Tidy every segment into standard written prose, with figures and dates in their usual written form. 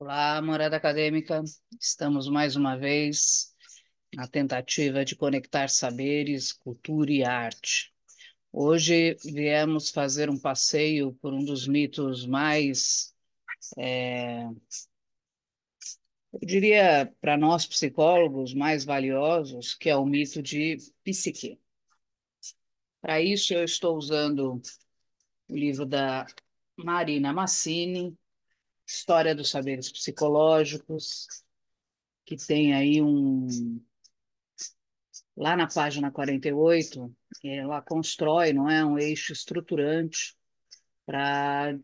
Olá, morada acadêmica. Estamos mais uma vez na tentativa de conectar saberes, cultura e arte. Hoje viemos fazer um passeio por um dos mitos mais, eu diria, para nós psicólogos, mais valiosos, que é o mito de Psique. Para isso, eu estou usando o livro da Marina Massini, História dos Saberes Psicológicos, que tem aí lá na página 48, ela constrói, não é, um eixo estruturante para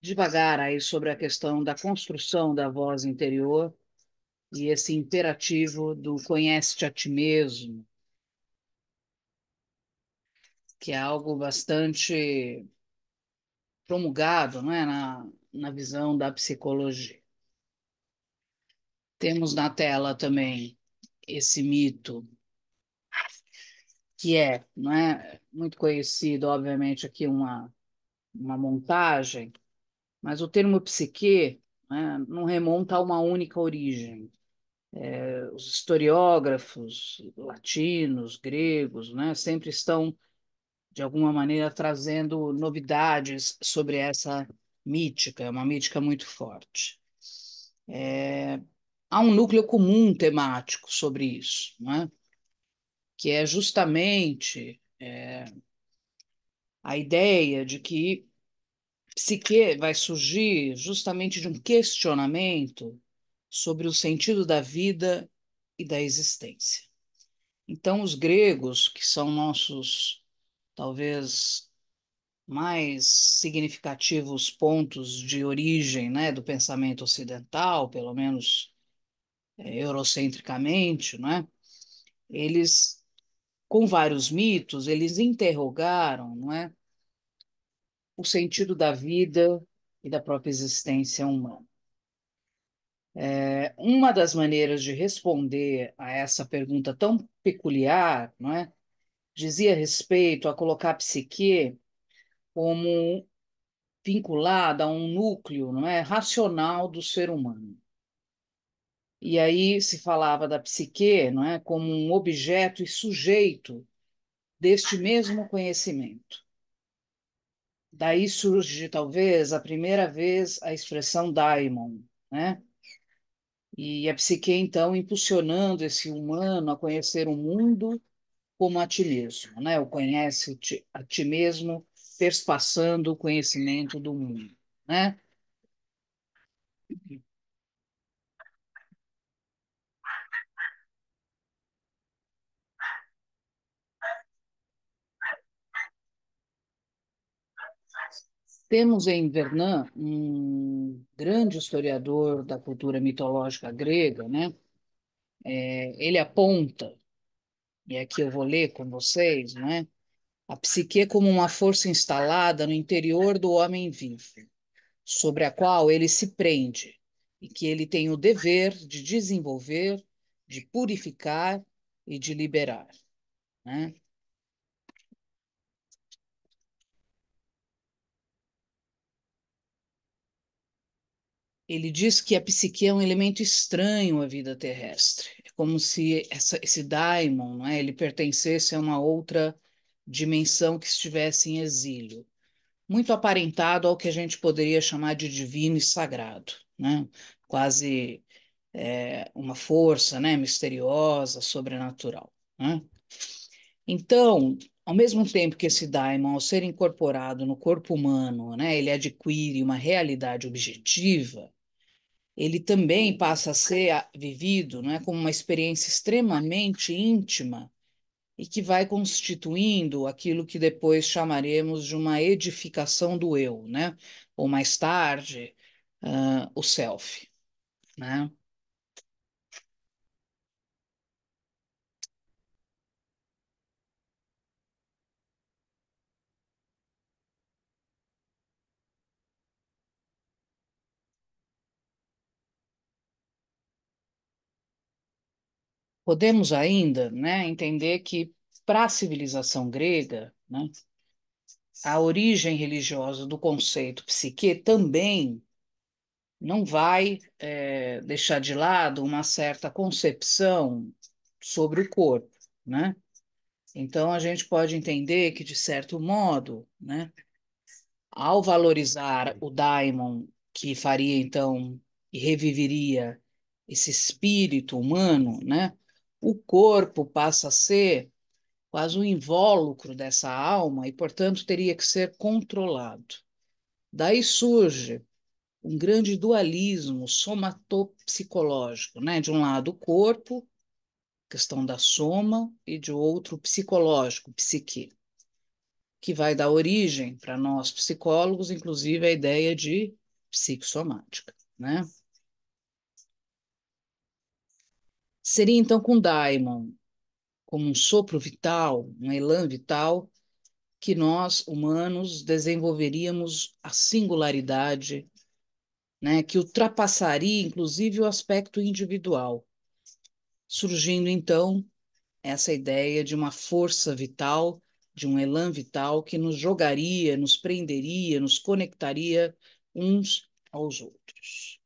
devagar aí sobre a questão da construção da voz interior e esse imperativo do conhece-te a ti mesmo, que é algo bastante promulgado, não é, na visão da psicologia. Temos na tela também esse mito que é, não é, muito conhecido, obviamente, aqui uma montagem. Mas o termo psique, né, não remonta a uma única origem. Os historiógrafos latinos, gregos, né, sempre estão, de alguma maneira, trazendo novidades sobre essa mítica, é uma mítica muito forte. Há um núcleo comum temático sobre isso, né, que é justamente a ideia de que psique vai surgir justamente de um questionamento sobre o sentido da vida e da existência. Então, os gregos, que são nossos, talvez, mais significativos pontos de origem, né, do pensamento ocidental, pelo menos eurocentricamente, né, eles, com vários mitos, eles interrogaram, não é, o sentido da vida e da própria existência humana. Uma das maneiras de responder a essa pergunta tão peculiar, não é, dizia respeito a colocar a psique como vinculada a um núcleo, não é, racional do ser humano. E aí se falava da psique, não é, como um objeto e sujeito deste mesmo conhecimento. Daí surge, talvez, a primeira vez a expressão daimon, né? E a psique, então, impulsionando esse humano a conhecer o mundo como a ti mesmo, né? O conhece-te a ti mesmo, perspassando o conhecimento do mundo, né? Temos em Vernon um grande historiador da cultura mitológica grega, né? Ele aponta, e aqui eu vou ler com vocês, né? A psique como uma força instalada no interior do homem vivo, sobre a qual ele se prende e que ele tem o dever de desenvolver, de purificar e de liberar, né? Ele diz que a psique é um elemento estranho à vida terrestre. É como se esse daimon, não é, ele pertencesse a uma outra dimensão que estivesse em exílio, muito aparentado ao que a gente poderia chamar de divino e sagrado, né? Quase uma força, né, misteriosa, sobrenatural, né? Então, ao mesmo tempo que esse daimon, ao ser incorporado no corpo humano, né, ele adquire uma realidade objetiva, ele também passa a ser vivido, não é, como uma experiência extremamente íntima e que vai constituindo aquilo que depois chamaremos de uma edificação do eu, né? Ou mais tarde, o self, né? Podemos ainda, né, entender que para a civilização grega, né, a origem religiosa do conceito psique também não vai deixar de lado uma certa concepção sobre o corpo, né? Então a gente pode entender que, de certo modo, né, ao valorizar o daimon, que faria então e reviveria esse espírito humano, né, o corpo passa a ser quase um invólucro dessa alma e, portanto, teria que ser controlado. Daí surge um grande dualismo somatopsicológico, né? De um lado, o corpo, questão da soma, e de outro, o psicológico, psique, que vai dar origem para nós psicólogos, inclusive, a ideia de psicossomática, né? Seria então com Daimon como um sopro vital, um elan vital, que nós, humanos, desenvolveríamos a singularidade, né, que ultrapassaria, inclusive, o aspecto individual, surgindo então essa ideia de uma força vital, de um elan vital que nos jogaria, nos prenderia, nos conectaria uns aos outros.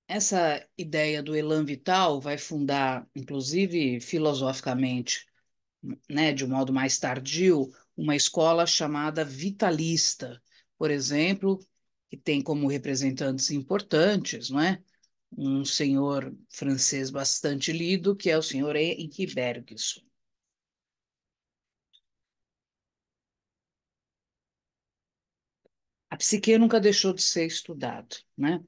Essa ideia do elan vital vai fundar, inclusive filosoficamente, né, de um modo mais tardio, uma escola chamada vitalista, por exemplo, que tem como representantes importantes, não é? Um senhor francês bastante lido, que é o senhor Henri Bergson. A psique nunca deixou de ser estudada, né?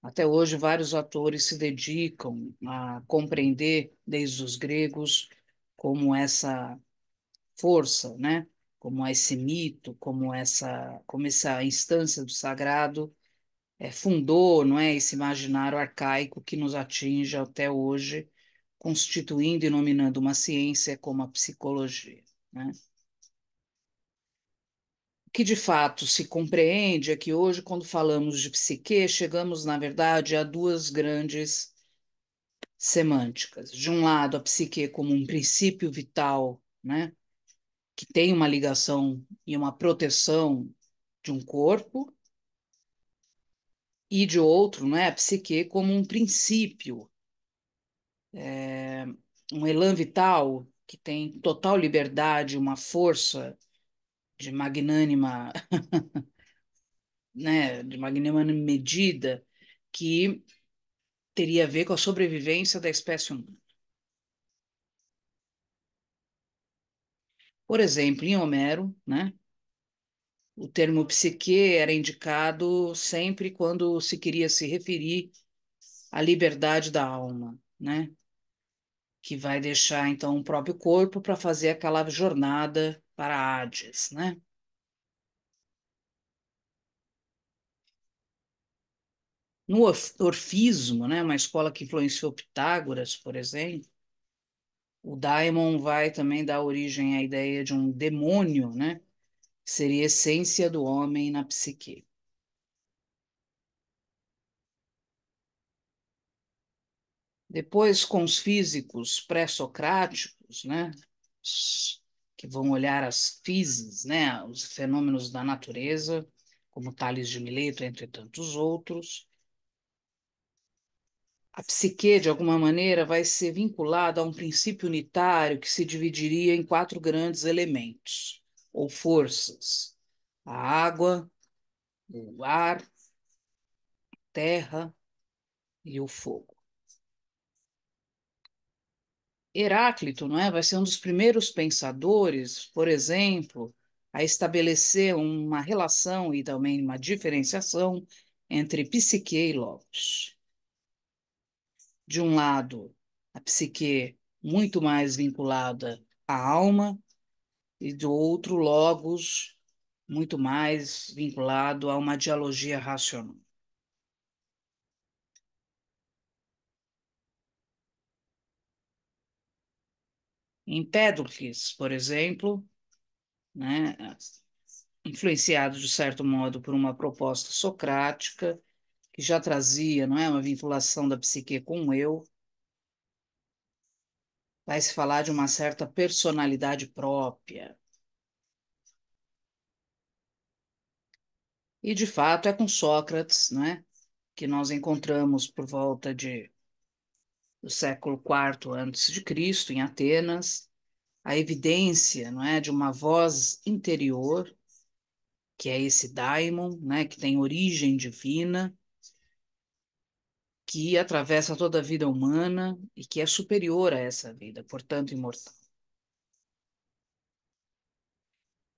Até hoje, vários autores se dedicam a compreender, desde os gregos, como essa força, né? Como esse mito, como essa instância do sagrado fundou, não é, esse imaginário arcaico que nos atinge até hoje, constituindo e nominando uma ciência como a psicologia, né? O que de fato se compreende é que hoje, quando falamos de psique, chegamos, na verdade, a duas grandes semânticas. De um lado, a psique como um princípio vital, né, que tem uma ligação e uma proteção de um corpo, e de outro, né, a psique como um princípio, um elan vital que tem total liberdade, uma força de magnânima, né, de magnânima medida que teria a ver com a sobrevivência da espécie humana. Por exemplo, em Homero, né, o termo psique era indicado sempre quando se queria se referir à liberdade da alma, né, que vai deixar então o próprio corpo para fazer aquela jornada para Hades, né? No orfismo, né, uma escola que influenciou Pitágoras, por exemplo, o daimon vai também dar origem à ideia de um demônio, né, que seria a essência do homem na psique. Depois, com os físicos pré-socráticos, né, que vão olhar as físicas, né, os fenômenos da natureza, como Tales de Mileto, entre tantos outros, a psique, de alguma maneira, vai ser vinculada a um princípio unitário que se dividiria em quatro grandes elementos, ou forças: a água, o ar, a terra e o fogo. Heráclito, não é? Vai ser um dos primeiros pensadores, por exemplo, a estabelecer uma relação e também uma diferenciação entre psique e logos. De um lado, a psique muito mais vinculada à alma, e do outro, logos muito mais vinculado a uma dialogia racional. Empédocles, por exemplo, né, influenciado de certo modo por uma proposta socrática, que já trazia, não é, uma vinculação da psique com o eu, vai se falar de uma certa personalidade própria, E, de fato, é com Sócrates, né, que nós encontramos por volta do século IV antes de Cristo, em Atenas, a evidência, não é, de uma voz interior, que é esse daimon, né, que tem origem divina, que atravessa toda a vida humana e que é superior a essa vida, portanto imortal.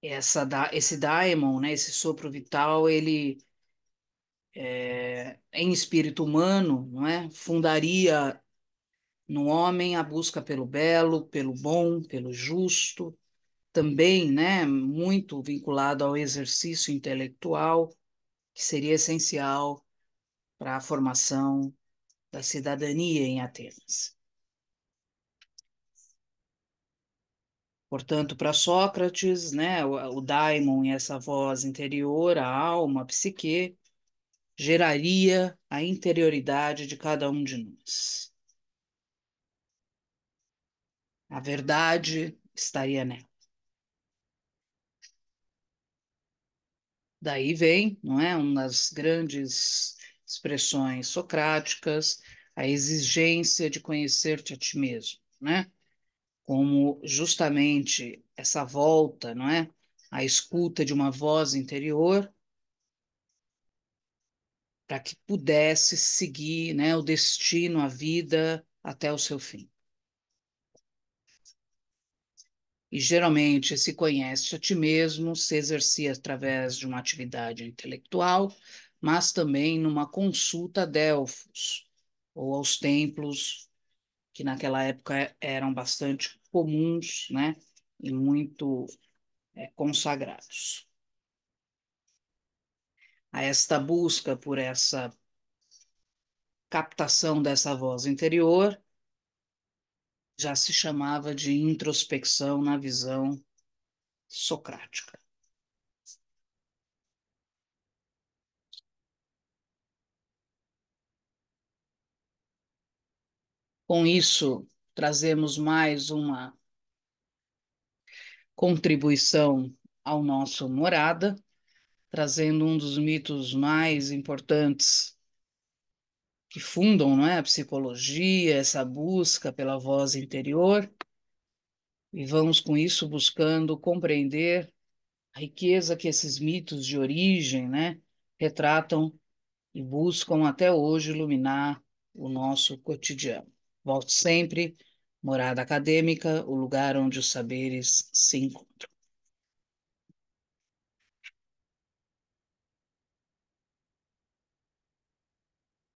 Esse daimon, né, esse sopro vital, ele em espírito humano, não é, fundaria no homem a busca pelo belo, pelo bom, pelo justo, também, né, muito vinculado ao exercício intelectual, que seria essencial para a formação da cidadania em Atenas. Portanto, para Sócrates, né, o daimon e essa voz interior, a alma, a psique, geraria a interioridade de cada um de nós. A verdade estaria nela. Daí vem, não é, uma das grandes expressões socráticas, a exigência de conhecer-te a ti mesmo, né? Como justamente essa volta, não é, à escuta de uma voz interior para que pudesse seguir, né, o destino, a vida até o seu fim. E geralmente se conhece a ti mesmo, se exercia através de uma atividade intelectual, mas também numa consulta a Delfos, ou aos templos, que naquela época eram bastante comuns, né, e muito consagrados. A esta busca por essa captação dessa voz interior já se chamava de introspecção na visão socrática. Com isso, trazemos mais uma contribuição ao nosso Morada, trazendo um dos mitos mais importantes que fundam, não é, a psicologia, essa busca pela voz interior, e vamos com isso buscando compreender a riqueza que esses mitos de origem, né, retratam e buscam até hoje iluminar o nosso cotidiano. Volte sempre, Morada Acadêmica, o lugar onde os saberes se encontram.